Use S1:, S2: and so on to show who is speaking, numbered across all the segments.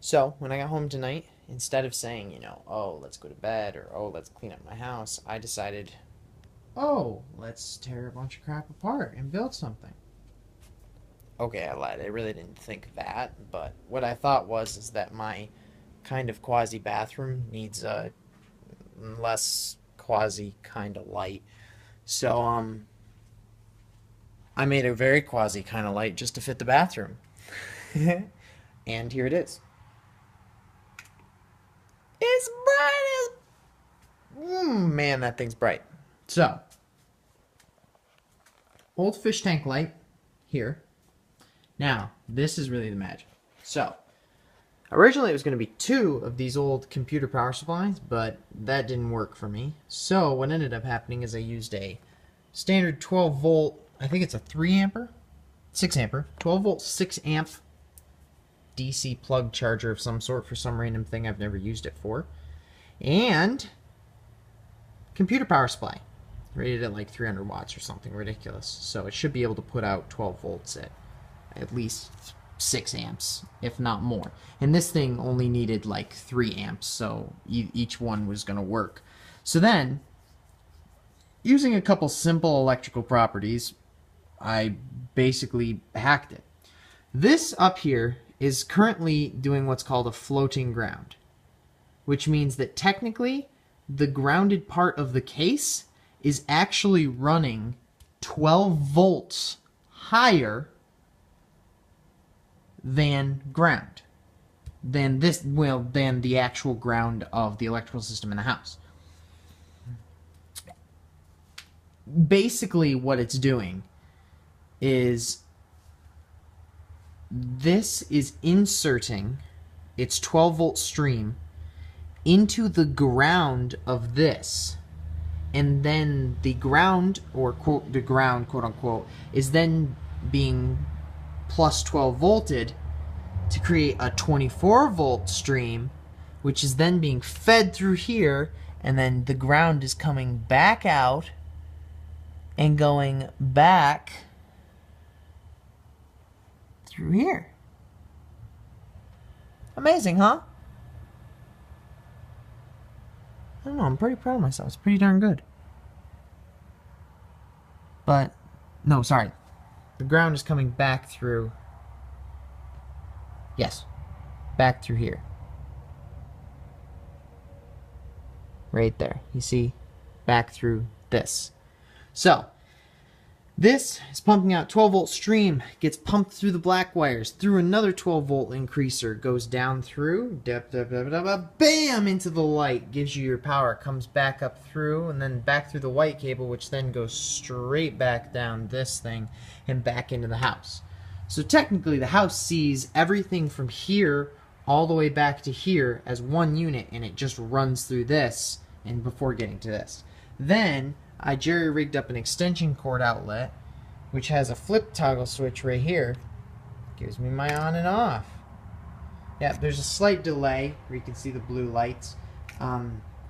S1: So when I got home tonight, instead of saying, oh, let's go to bed or oh, let's clean up my house, I decided, oh, let's tear a bunch of crap apart and build something. Okay, I lied. I really didn't think that, but what I thought was is that my kind of quasi bathroom needs a less quasi kind of light. So I made a very quasi kind of light just to fit the bathroom. And here it is. It's bright as man, that thing's bright. So, old fish tank light here. Now, this is really the magic. So, originally it was going to be two of these old computer power supplies, but that didn't work for me. So, what ended up happening is I used a standard 12 volt, I think it's a 3 ampere, 6 ampere, 12 volt, 6 amp DC plug charger of some sort for some random thing I've never used it for. And computer power supply, rated at like 300 watts or something ridiculous. So it should be able to put out 12 volts at least 6 amps, if not more. And this thing only needed like 3 amps, so each one was going to work. So then, using a couple simple electrical properties, I basically hacked it. This up here is currently doing what's called a floating ground, which means that technically the grounded part of the case is actually running 12 volts higher than ground, than the actual ground of the electrical system in the house. Basically what it's doing is this is inserting its 12 volt stream into the ground of this, and then the ground, or quote the ground, quote unquote, is then being plus 12 volted to create a 24 volt stream, which is then being fed through here, and then the ground is coming back out and going back through here. Amazing, huh? I don't know, I'm pretty proud of myself. It's pretty darn good. But, no, sorry. The ground is coming back through. Yes. Back through here. Right there. You see? Back through this. So, this is pumping out 12 volt stream, gets pumped through the black wires, through another 12 volt increaser, goes down through, bam, into the light, gives you your power, comes back up through, and then back through the white cable, which then goes straight back down this thing and back into the house. So technically the house sees everything from here all the way back to here as one unit, and it just runs through this and before getting to this. Then I jerry-rigged up an extension cord outlet, which has a flip toggle switch right here. Gives me my on and off. Yeah, there's a slight delay where you can see the blue lights.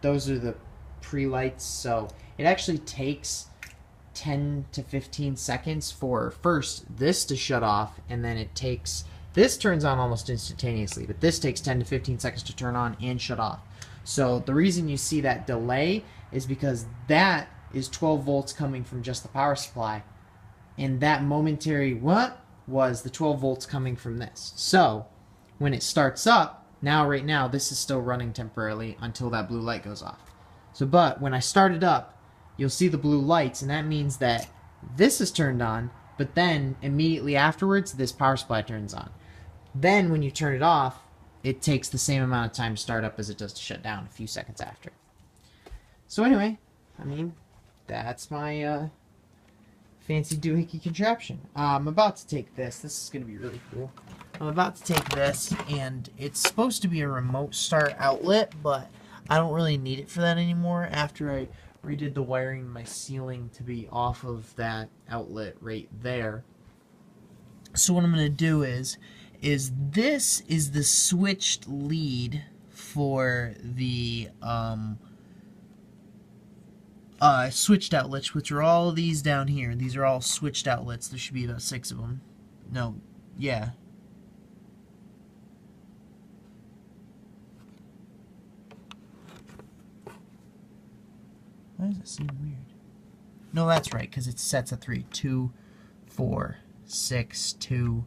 S1: Those are the pre-lights, so it actually takes 10 to 15 seconds for first this to shut off, and then it takes, this turns on almost instantaneously, but this takes 10 to 15 seconds to turn on and shut off. So the reason you see that delay is because that is 12 volts coming from just the power supply, and that momentary what was the 12 volts coming from this. So when it starts up, right now this is still running temporarily until that blue light goes off. So but when I start it up, you'll see the blue lights, and that means that this is turned on, but then immediately afterwards this power supply turns on. Then when you turn it off, it takes the same amount of time to start up as it does to shut down, a few seconds after. So anyway, I mean, that's my fancy doohickey contraption. I'm about to take this. This is going to be really cool. I'm about to take this, and it's supposed to be a remote start outlet, but I don't really need it for that anymore after I redid the wiring in my ceiling to be off of that outlet right there. So what I'm going to do is this is the switched lead for the switched outlets, which are all of these down here. These are all switched outlets. There should be about 6 of them. No, yeah. Why does it seem weird? No, that's right, because it's sets of 3. 2, 4, 6, 2,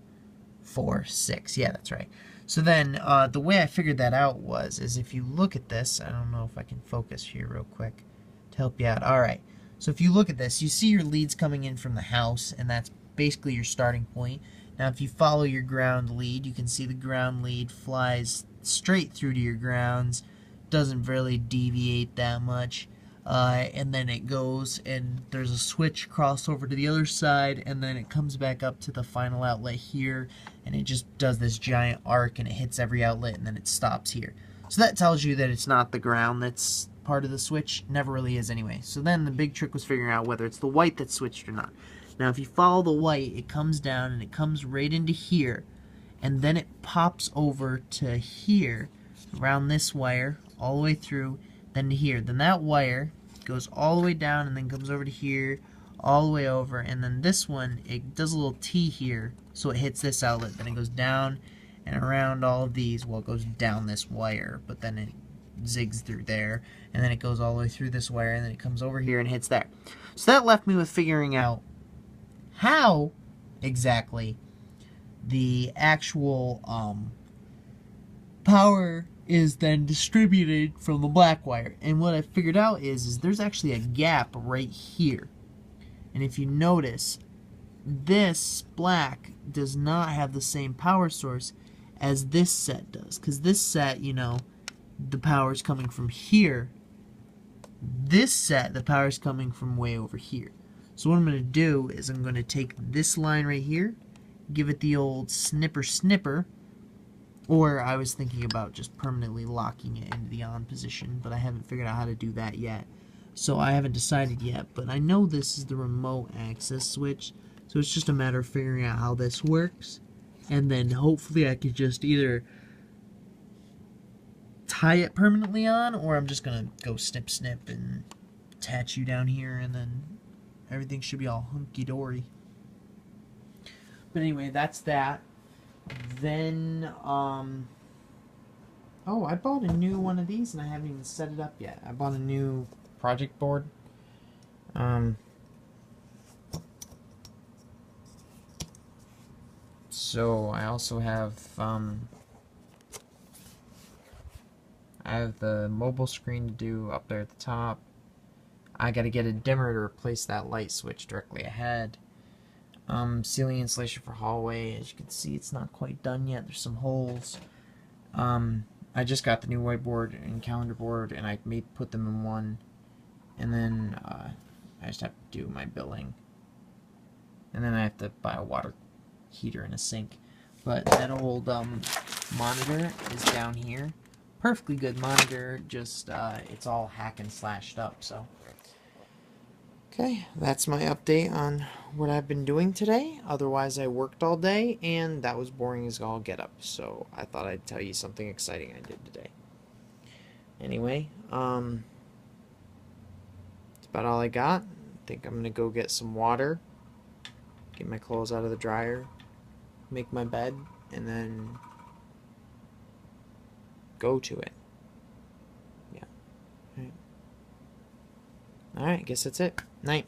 S1: 4, 6. Yeah, that's right. So then, the way I figured that out is if you look at this, I don't know if I can focus here real quick to help you out. Alright, so if you look at this, you see your leads coming in from the house, and that's basically your starting point. Now, if you follow your ground lead, you can see the ground lead flies straight through to your grounds, doesn't really deviate that much. And then it goes and there's a switch cross over to the other side, and then it comes back up to the final outlet here, and it just does this giant arc and it hits every outlet and then it stops here. So that tells you that it's not the ground that's part of the switch. Never really is anyway. So then the big trick was figuring out whether it's the white that's switched or not. Now if you follow the white, it comes down and it comes right into here, and then it pops over to here around this wire all the way through, then to here. Then that wire goes all the way down and then comes over to here, all the way over, and then this one, it does a little T here, so it hits this outlet. Then it goes down and around all of these. Well, it goes down this wire, but then it zigs through there, and then it goes all the way through this wire, and then it comes over here and hits there. So that left me with figuring out how exactly the actual power is then distributed from the black wire. And what I figured out is there's actually a gap right here. And if you notice, this black does not have the same power source as this set does. Because this set, you know, the power is coming from here. This set, the power is coming from way over here. So what I'm going to do is I'm going to take this line right here, give it the old snipper, or I was thinking about just permanently locking it into the on position, but I haven't figured out how to do that yet. So I haven't decided yet, but I know this is the remote access switch, so it's just a matter of figuring out how this works, and then hopefully I could just either tie it permanently on, or I'm just going to go snip and attach you down here, and then everything should be all hunky-dory. But anyway, that's that. Then, oh, I bought a new one of these and I haven't even set it up yet. I bought a new project board. So I also have, I have the mobile screen to do up there at the top. I gotta get a dimmer to replace that light switch directly ahead. Ceiling insulation for hallway. As you can see, it's not quite done yet. There's some holes. I just got the new whiteboard and calendar board, and I may put them in one. And then I just have to do my billing. And then I have to buy a water heater and a sink. But that old monitor is down here. Perfectly good monitor, just it's all hack and slashed up, so. Okay, that's my update on what I've been doing today. Otherwise, I worked all day, and that was boring as all get up. So I thought I'd tell you something exciting I did today. Anyway, that's about all I got. I think I'm gonna go get some water, get my clothes out of the dryer, make my bed, and then go to it. Yeah. All right, I guess that's it. Night.